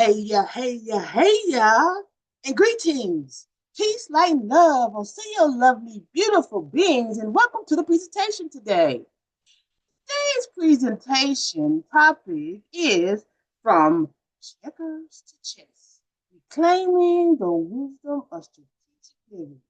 Hey ya, and greetings. Peace, light, and love will see your lovely, beautiful beings, and welcome to the presentation today. Today's presentation topic is From Checkers to Chess, Reclaiming the Wisdom of Strategic Living.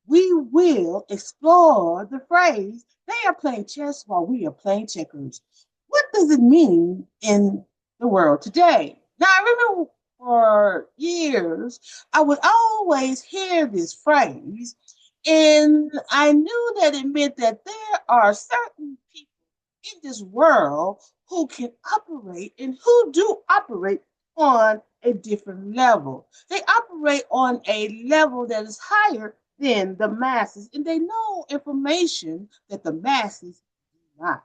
We will explore the phrase, they are playing chess while we are playing checkers. What does it mean in the world today? Now, I remember for years, I would always hear this phrase, and I knew that it meant that there are certain people in this world who can operate and who do operate on a different level. They operate on a level that is higher than the masses, and they know information that the masses do not.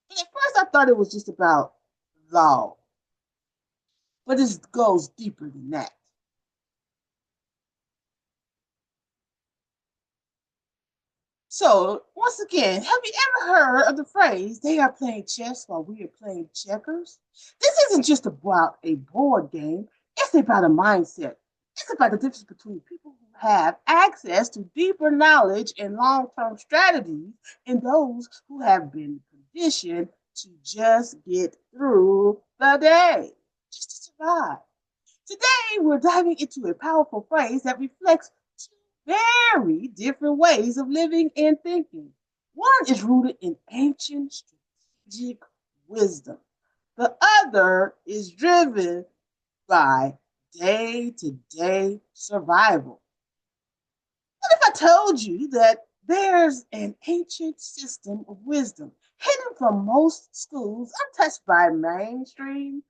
And at first, I thought it was just about law, but it goes deeper than that. So, once again, have you ever heard of the phrase, they are playing chess while we are playing checkers? This isn't just about a board game, it's about a mindset. It's about the difference between people who have access to deeper knowledge and long term strategies and those who have been conditioned to just get through the day, just to survive. Today, we're diving into a powerful phrase that reflects two very different ways of living and thinking. One is rooted in ancient strategic wisdom, the other is driven by day to day survival. What if I told you that there's an ancient system of wisdom hidden from most schools, untouched by mainstream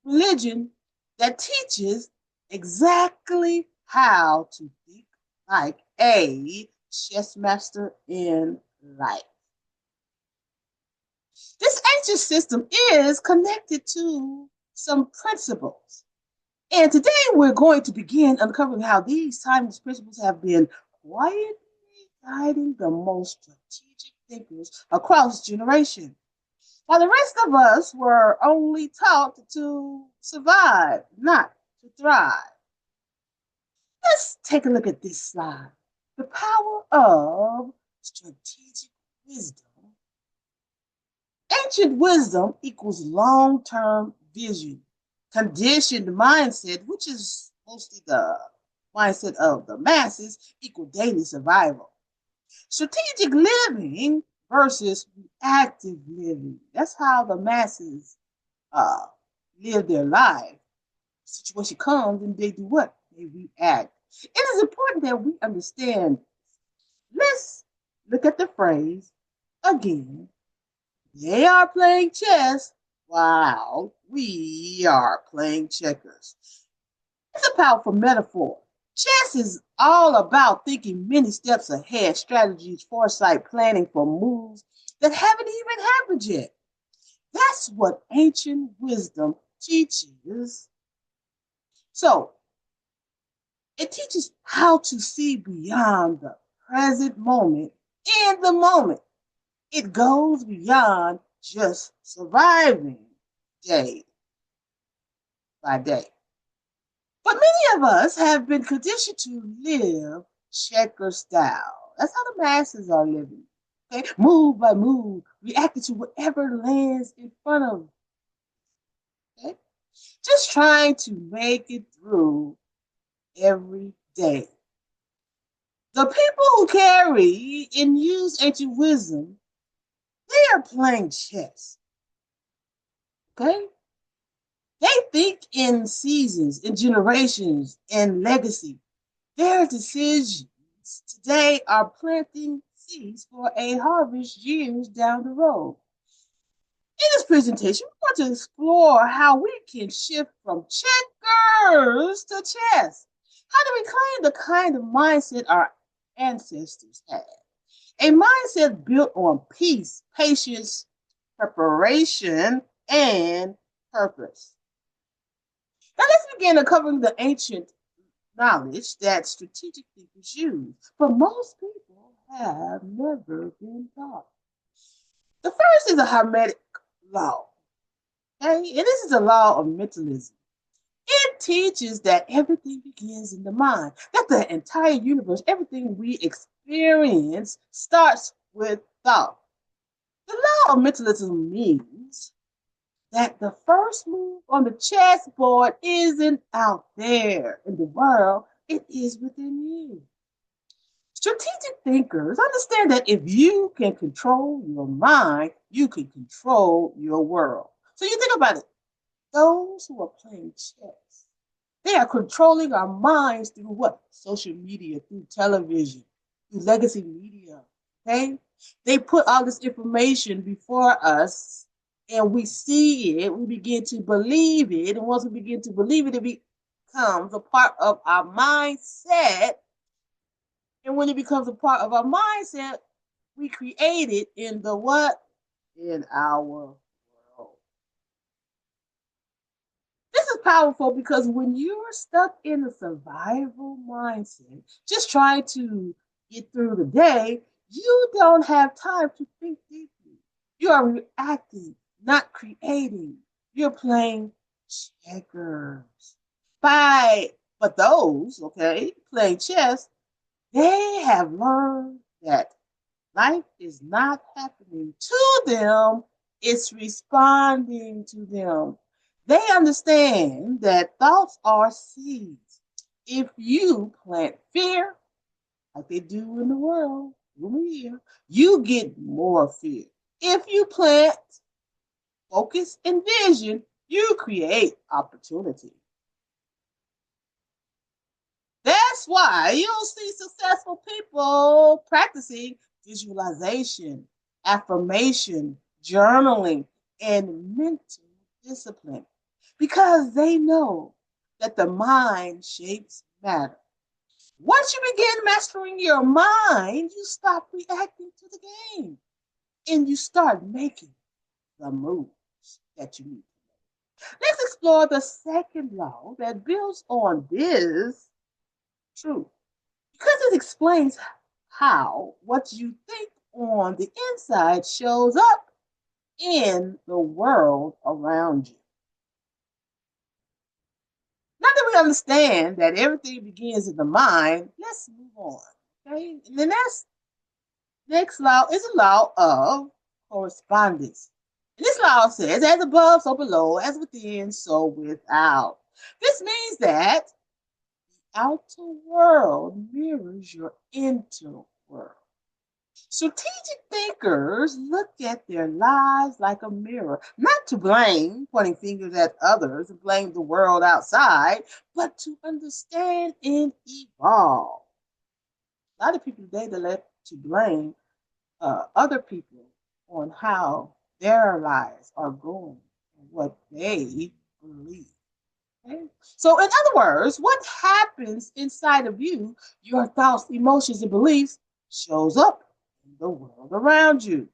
religion, that teaches exactly how to think like a chess master in life? This ancient system is connected to some principles. And today we're going to begin uncovering how these timeless principles have been quietly guiding the most strategic thinkers across generations. While the rest of us were only taught to survive, not to thrive. Let's take a look at this slide. The power of strategic wisdom. Ancient wisdom equals long term vision. Conditioned mindset, which is mostly the mindset of the masses, equal daily survival. Strategic living versus reactive living. That's how the masses uh, live their life. Situation comes and they do what? They react. It is important that we understand. Let's look at the phrase again. They are playing chess while we are playing checkers. It's a powerful metaphor. Chess is all about thinking many steps ahead, strategies, foresight, planning for moves that haven't even happened yet. That's what ancient wisdom teaches. So, it teaches how to see beyond the present moment in the moment. It goes beyond just surviving day by day. But many of us have been conditioned to live checker style. That's how the masses are living. Okay? Move by move, reacting to whatever lands in front of them. Okay? Just trying to make it through every day. The people who carry and use ancient wisdom, they are playing chess. Okay? They think in seasons, in generations, in legacy. Their decisions today are planting seeds for a harvest years down the road. In this presentation, we want to explore how we can shift from checkers to chess. How do we claim the kind of mindset our ancestors had? A mindset built on peace, patience, preparation, and purpose. Now let's begin uncovering the ancient knowledge that strategic thinkers use, but most people have never been taught. The first is a Hermetic Law. Okay? And this is the law of mentalism. It teaches that everything begins in the mind, that the entire universe, everything we experience, starts with thought. The law of mentalism means that the first move on the chessboard isn't out there in the world, it is within you. Strategic thinkers understand that if you can control your mind, you can control your world. So you think about it. Those who are playing chess, they are controlling our minds through what? Social media, through television, through legacy media. Okay? They put all this information before us and we see it, we begin to believe it. And once we begin to believe it, it becomes a part of our mindset. And when it becomes a part of our mindset, we create it in the what? In our world. This is powerful because when you're stuck in a survival mindset, just trying to get through the day, you don't have time to think deeply. You are reacting, not creating. You're playing checkers. But those, okay, playing chess, they have learned that life is not happening to them, it's responding to them. They understand that thoughts are seeds. If you plant fear, like they do in the world, over here, you get more fear. If you plant focus and vision, you create opportunity. That's why you'll see successful people practicing visualization, affirmation, journaling, and mental discipline because they know that the mind shapes matter. Once you begin mastering your mind, you stop reacting to the game and you start making the moves that you need. Let's explore the second law that builds on this truth because it explains how what you think on the inside shows up in the world around you. Now that we understand that everything begins in the mind, let's move on. Okay, and the next law is a law of correspondence. And this law says, as above, so below, as within, so without. This means that the outer world mirrors your inner world. Strategic thinkers look at their lives like a mirror, not to blame, pointing fingers at others and blame the world outside, but to understand and evolve. A lot of people today they like to blame other people on how their lives are going and what they believe. Okay? So, in other words, what happens inside of you, your thoughts, emotions, and beliefs, shows up in the world around you.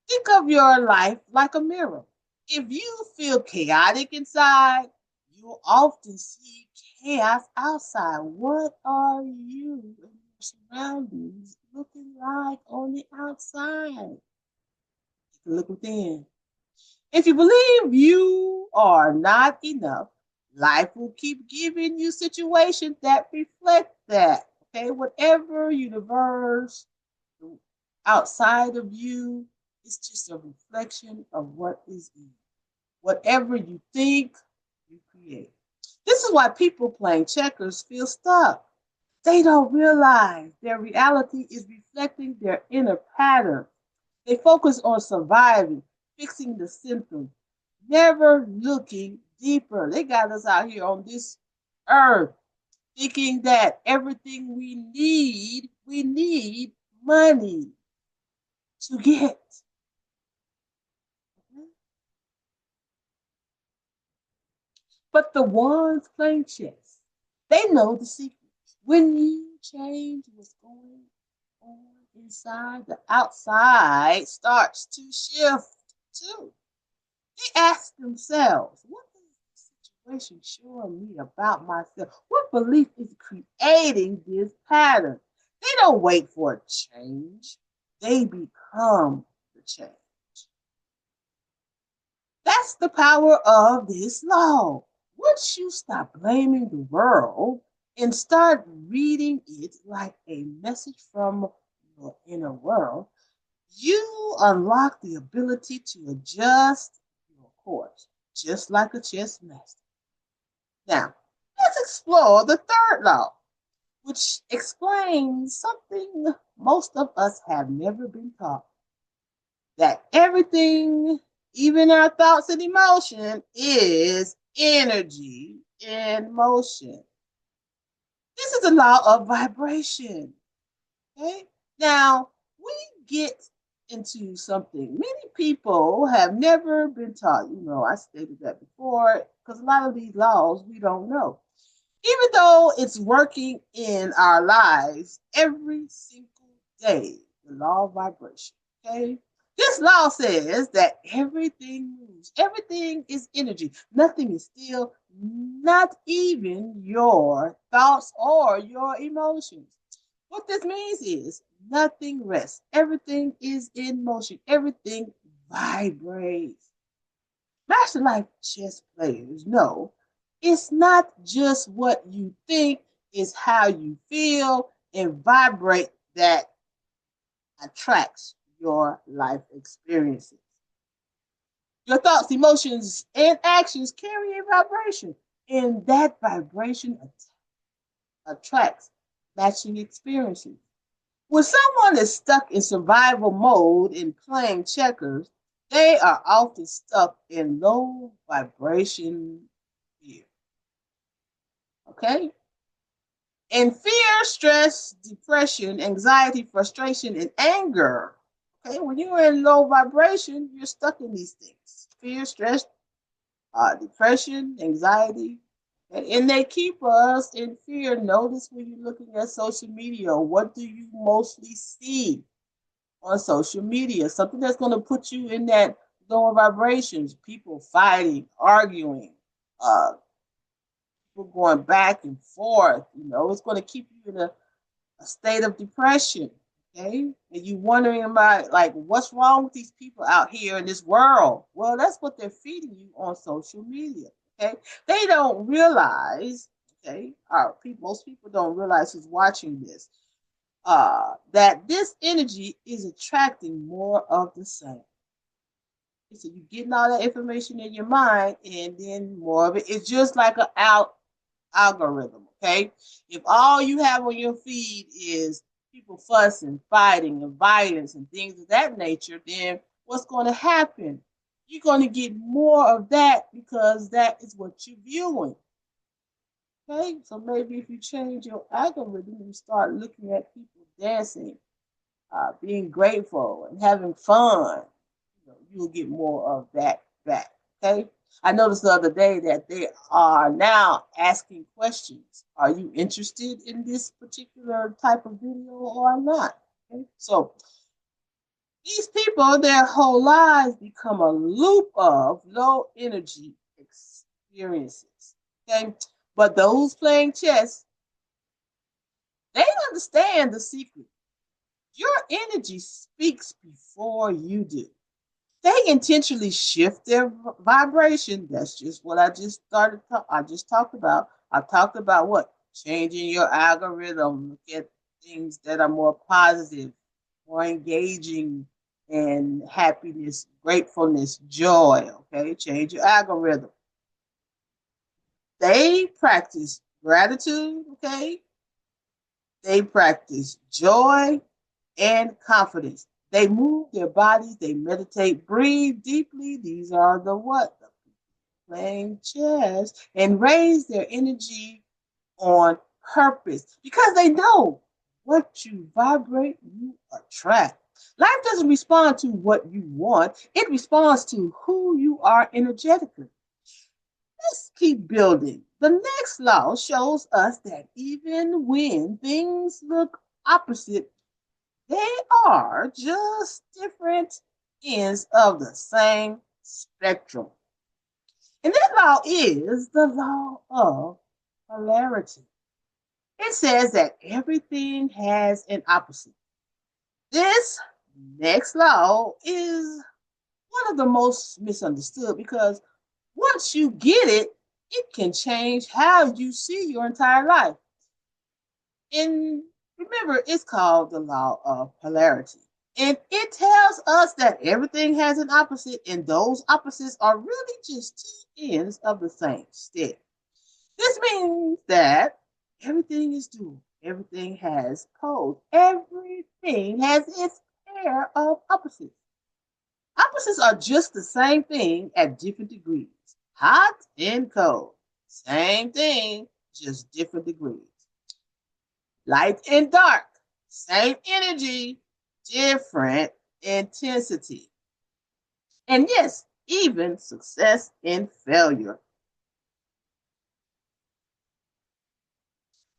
Think of your life like a mirror. If you feel chaotic inside, you'll often see chaos outside. What are you and your surroundings looking like on the outside? You can look within. If you believe you are not enough, life will keep giving you situations that reflect that. Okay, whatever universe outside of you is just a reflection of what is in you. Whatever you think, you create. This is why people playing checkers feel stuck. They don't realize their reality is reflecting their inner pattern. They focus on surviving, fixing the symptoms, never looking deeper. They got us out here on this earth thinking that everything we need money to get. But the ones playing chess, they know the secret. When you change what's going on inside, the outside starts to shift too. They ask themselves, what is this situation showing me about myself? What belief is creating this pattern? They don't wait for a change. They become the change. That's That's the power of this law. Once you stop blaming the world and start reading it like a message from your inner world, you unlock the ability to adjust your course, just like a chess master. Now, let's explore the third law, which explains something most of us have never been taught, that everything, even our thoughts and emotion, is energy in motion. This is the law of vibration. Okay? Now, we get into something many people have never been taught. I stated that before, because a lot of these laws we don't know. Even though it's working in our lives every single day, the law of vibration. Okay? This law says that everything moves, everything is energy, nothing is still, not even your thoughts or your emotions. What this means is nothing rests, everything is in motion, everything vibrates. Master Life chess players know it's not just what you think, it's how you feel and vibrate that attracts your life experiences. Your thoughts, emotions, and actions carry a vibration, and that vibration attracts matching experiences. When someone is stuck in survival mode and playing checkers, they are often stuck in low vibration fear. Okay? And fear, stress, depression, anxiety, frustration, and anger. Okay, when you're in low vibration, you're stuck in these things: fear, stress, depression, anxiety. And they keep us in fear. Notice when you're looking at social media, what do you mostly see on social media? Something that's going to put you in that lower vibrations. People fighting, arguing, uh, people going back and forth. It's going to keep you in a state of depression. Okay, and you wondering about like what's wrong with these people out here in this world. Well, that's what they're feeding you on social media. Okay, they don't realize. Okay, most people don't realize who's watching this. That this energy is attracting more of the same. So you're getting all that information in your mind, and then more of it. It's just like an algorithm. Okay, if all you have on your feed is people fussing, fighting, and violence and things of that nature, then what's going to happen? You're going to get more of that because that is what you're viewing. Okay, so maybe if you change your algorithm and start looking at people dancing, being grateful, and having fun, you'll get more of that back. Okay, I noticed the other day that they are now asking questions. Are you interested in this particular type of video or not? Okay? So these people, their whole lives become a loop of low energy experiences. Okay, but those playing chess, they understand the secret. Your energy speaks before you do. They intentionally shift their vibration. That's just what I just started. I just talked about. I talked about what? Changing your algorithm. Look at things that are more positive, more engaging, and happiness, gratefulness, joy. Okay, change your algorithm. They practice gratitude. Okay, they practice joy and confidence. They move their bodies, they meditate, breathe deeply. These are the what? The playing chess, and raise their energy on purpose because they know what you vibrate, you attract. Life doesn't respond to what you want, it responds to who you are energetically. Let's keep building. The next law shows us that even when things look opposite, they are just different ends of the same spectrum. And that law is the law of polarity. It says that everything has an opposite. This next law is one of the most misunderstood because once you get it, it can change how you see your entire life. And remember, it's called the law of polarity. And it tells us that everything has an opposite, and those opposites are really just two ends of the same stick. This means that everything is dual, everything has poles, everything has its pair of opposites. Opposites are just the same thing at different degrees. Hot and cold. Same thing, just different degrees. Light and dark. Same energy, different intensity. And yes, even success and failure.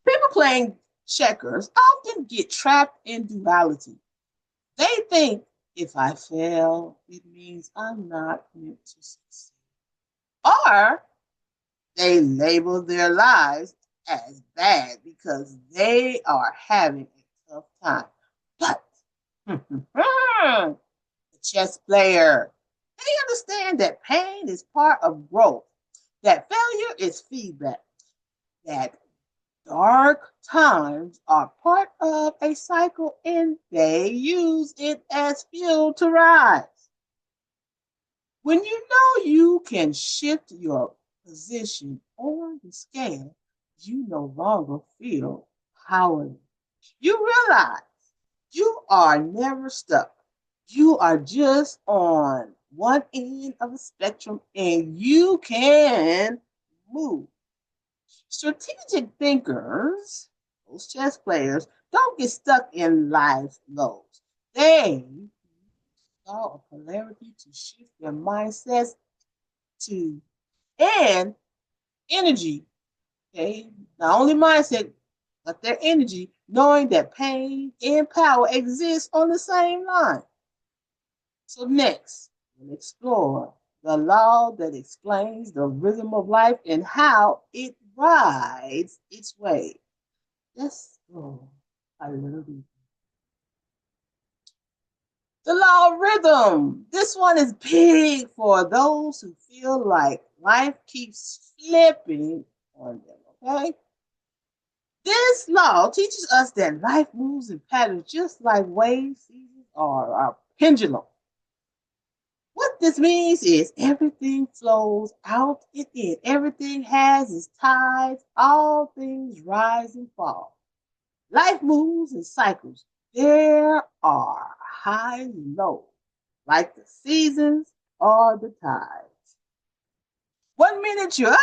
People playing checkers often get trapped in duality. They think if I fail, it means I'm not meant to succeed. Or they label their lives as bad because they are having a tough time. But the chess player, they understand that pain is part of growth, that failure is feedback, that dark times are part of a cycle and they use it as fuel to rise. When you know you can shift your position on the scale, you no longer feel powerless. You realize you are never stuck. You are just on one end of the spectrum and you can move. Strategic thinkers, those chess players, don't get stuck in life's lows. They saw a polarity to shift their mindsets to and energy. Okay, not only mindset, but their energy, knowing that pain and power exist on the same line. So next, we'll explore the law that explains the rhythm of life and how it rides its way. Let's go a little deeper. The law of rhythm. This one is big for those who feel like life keeps flipping on them, okay? This law teaches us that life moves in patterns just like wave seasons or a pendulum. What this means is everything flows out and in. Everything has its tides. All things rise and fall. Life moves in cycles. There are highs and lows, like the seasons or the tides. 1 minute you're up,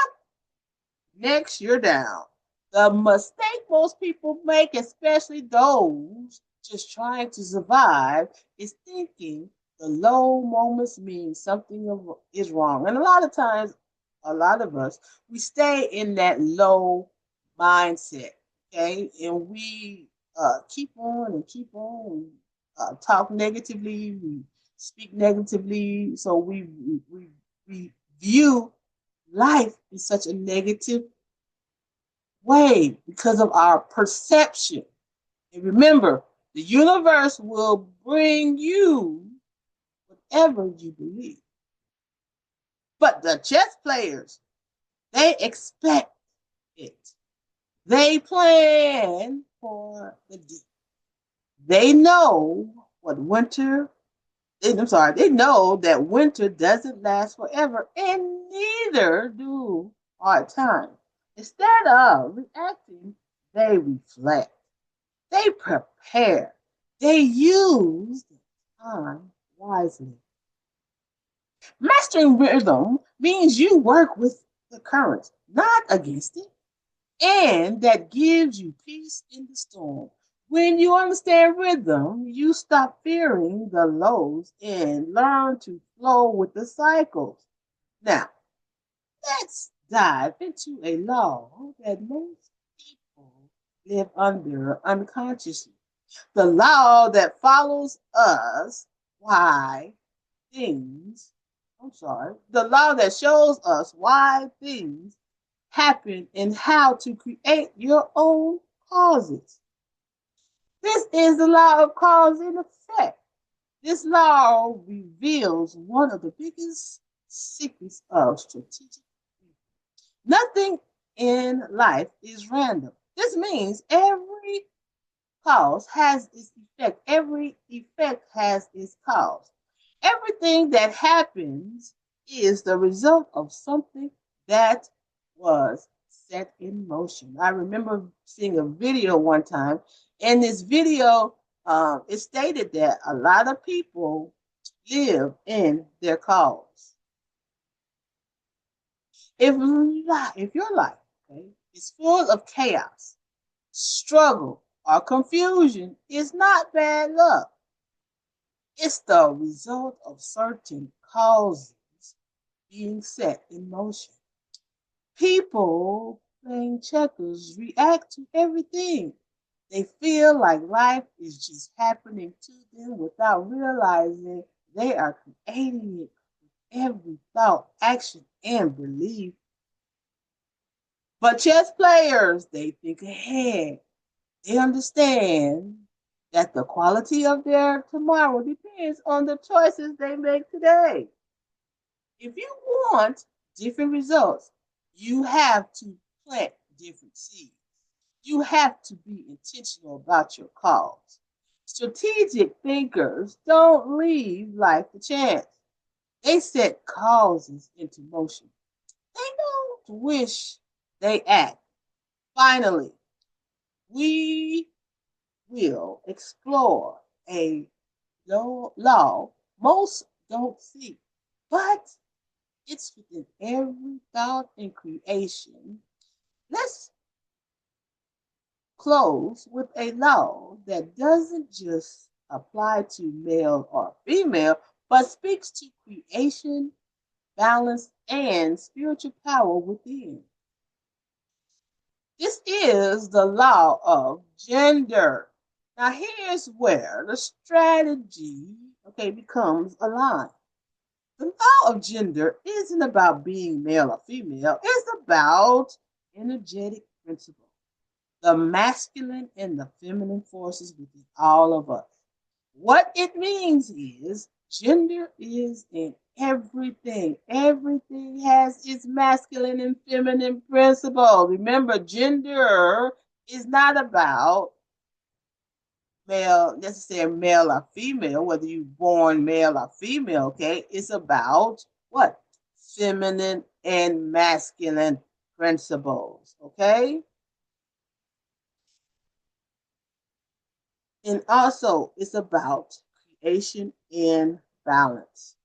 next you're down. The mistake most people make, especially those just trying to survive, is thinking the low moments mean something is wrong. And a lot of times, a lot of us, we stay in that low mindset, okay? And we keep on and keep on, talk negatively, we speak negatively. So we view life in such a negative way because of our perception. And remember, the universe will bring you whatever you believe. But the chess players, they expect it. They plan for the deep. They know what winter, they know that winter doesn't last forever, and neither do hard times. Instead of reacting, they reflect. They prepare. They use the time wisely. Mastering rhythm means you work with the current, not against it. And that gives you peace in the storm. When you understand rhythm, you stop fearing the lows and learn to flow with the cycles. Now, let's dive into a law that most people live under unconsciously. The law that follows us why things, the law that shows us why things happen and how to create your own causes. This is the law of cause and effect. This law reveals one of the biggest secrets of strategic. Nothing in life is random. This means every cause has its effect. Every effect has its cause. Everything that happens is the result of something that was set in motion. I remember seeing a video one time. In this video, it stated that a lot of people live in their cause. If your life, okay, is full of chaos, struggle, or confusion, is not bad luck. It's the result of certain causes being set in motion. People playing checkers react to everything. They feel like life is just happening to them without realizing they are creating it with every thought, action, and belief. But chess players, they think ahead. They understand that the quality of their tomorrow depends on the choices they make today. If you want different results, you have to plant different seeds. You have to be intentional about your cause. Strategic thinkers don't leave life to chance. They set causes into motion. They don't wish, they act. Finally, we will explore a law most don't see, but it's within every thought and creation. Let's close with a law that doesn't just apply to male or female, but speaks to creation, balance, and spiritual power within. This is the law of gender. Now, here's where the strategy, okay, becomes aligned. The law of gender isn't about being male or female, it's about energetic principle, the masculine and the feminine forces within all of us. What it means is gender is in everything. Everything has its masculine and feminine principle. Remember, gender is not about male, necessarily male or female, whether you're born male or female, okay? It's about what? Feminine and masculine principles, okay? And also, it's about creation and balance.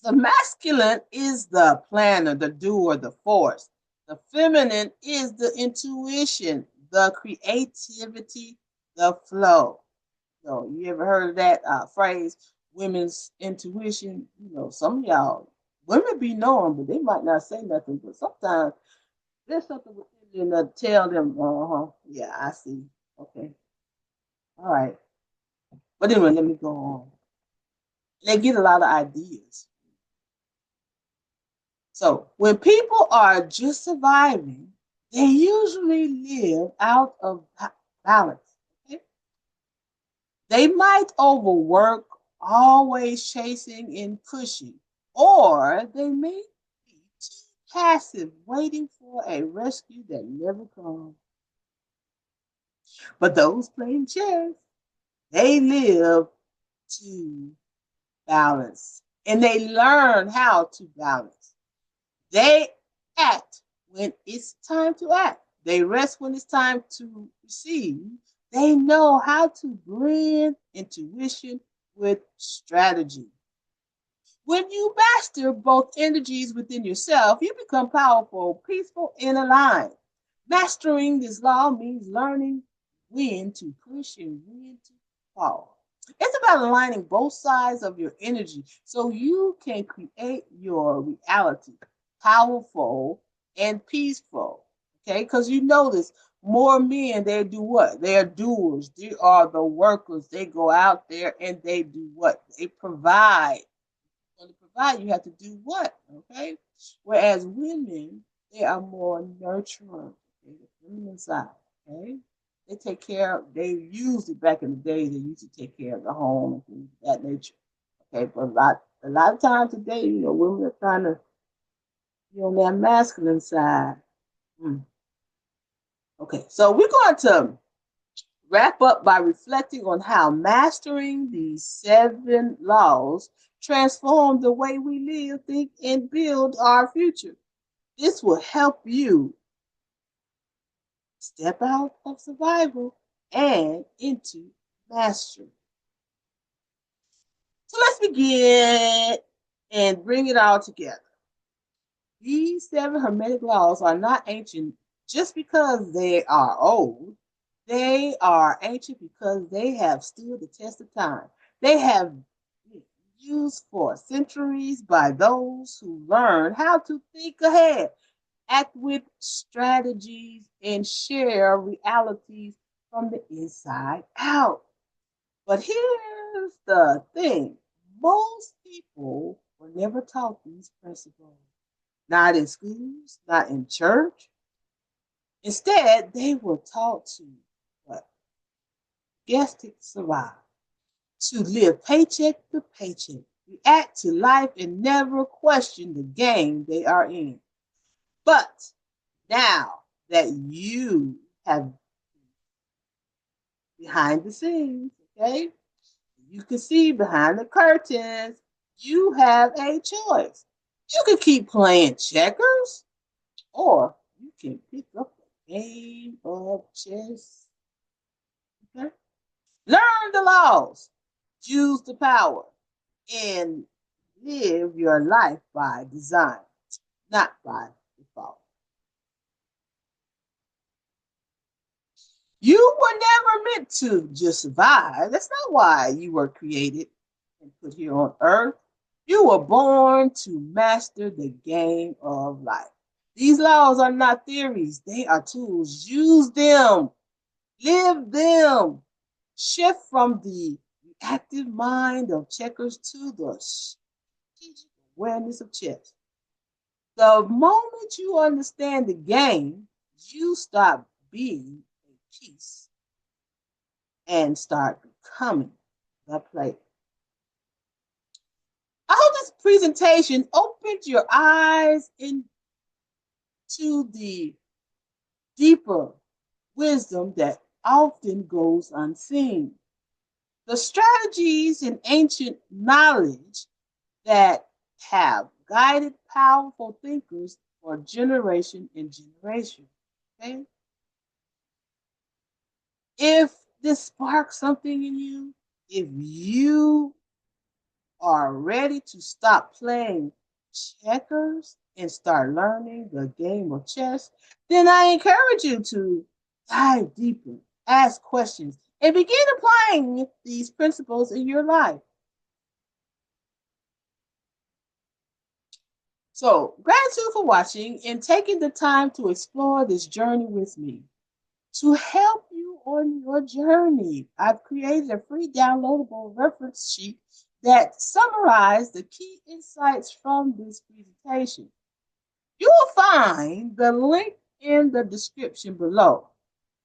The masculine is the planner, the doer, the force. The feminine is the intuition, the creativity, the flow. You ever heard of that phrase, women's intuition? Some of y'all, women be knowing, but they might not say nothing. But sometimes there's something within them that tell them, yeah, I see. Okay. All right. But anyway, let me go on. They get a lot of ideas. So when people are just surviving, they usually live out of balance. Okay? They might overwork, always chasing and pushing, or they may be too passive, waiting for a rescue that never comes. But those playing chess, they live to balance, and they learn how to balance. They act when it's time to act. They rest when it's time to receive. They know how to blend intuition with strategy. When you master both energies within yourself, you become powerful, peaceful, and aligned. Mastering this law means learning when to push and when to fall. It's about aligning both sides of your energy so you can create your reality powerful and peaceful. Okay, because you notice more men, they do what? They are doers. They are the workers. They go out there and they do what? They provide. When you provide, you have to do what? Okay. Whereas women, they are more nurturing. Okay, the feminine side. Okay. They take care of, they used it back in the day, they used to take care of the home and things of that nature. Okay, but a lot of times today, women are trying to be on that masculine side. Mm. Okay, so we're going to wrap up by reflecting on how mastering these 7 laws transform the way we live, think, and build our future. This will help you step out of survival and into mastery. So let's begin and bring it all together. These 7 Hermetic laws are not ancient just because they are old. They are ancient because they have stood the test of time. They have been used for centuries by those who learn how to think ahead, act with strategies, and share realities from the inside out. But here's the thing, most people were never taught these principles, not in schools, not in church. Instead, they were taught to what? Guess to survive, to live paycheck to paycheck, react to life, and never question the game they are in. But now that you have behind the scenes, okay, you can see behind the curtains, you have a choice. You can keep playing checkers, or you can pick up a game of chess. Okay? Learn the laws, use the power, and live your life by design, not by default. You were never meant to just survive. That's not why you were created and put here on earth. You were born to master the game of life. These laws are not theories, they are tools. Use them, live them. Shift from the reactive mind of checkers to the strategic awareness of chess. The moment you understand the game, you stop being a piece and start becoming the player. I hope this presentation opened your eyes into the deeper wisdom that often goes unseen. The strategies and ancient knowledge that have guided powerful thinkers for generation and generation. Okay? If this sparks something in you, if you are ready to stop playing checkers and start learning the game of chess, then I encourage you to dive deeper, ask questions, and begin applying these principles in your life. So, gratitude for watching and taking the time to explore this journey with me. To help you on your journey, I've created a free downloadable reference sheet that summarizes the key insights from this presentation. You will find the link in the description below.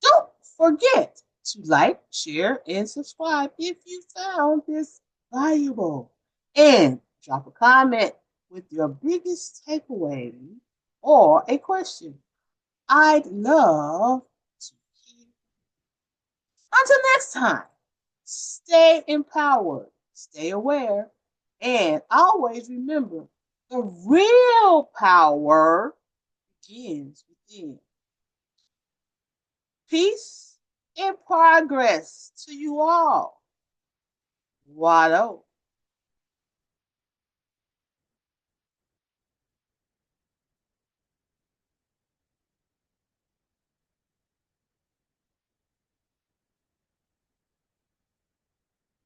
Don't forget to like, share, and subscribe if you found this valuable. And drop a comment with your biggest takeaway or a question. I'd love to hear. Until next time, stay empowered, stay aware, and always remember the real power begins within. Peace and progress to you all. Wado.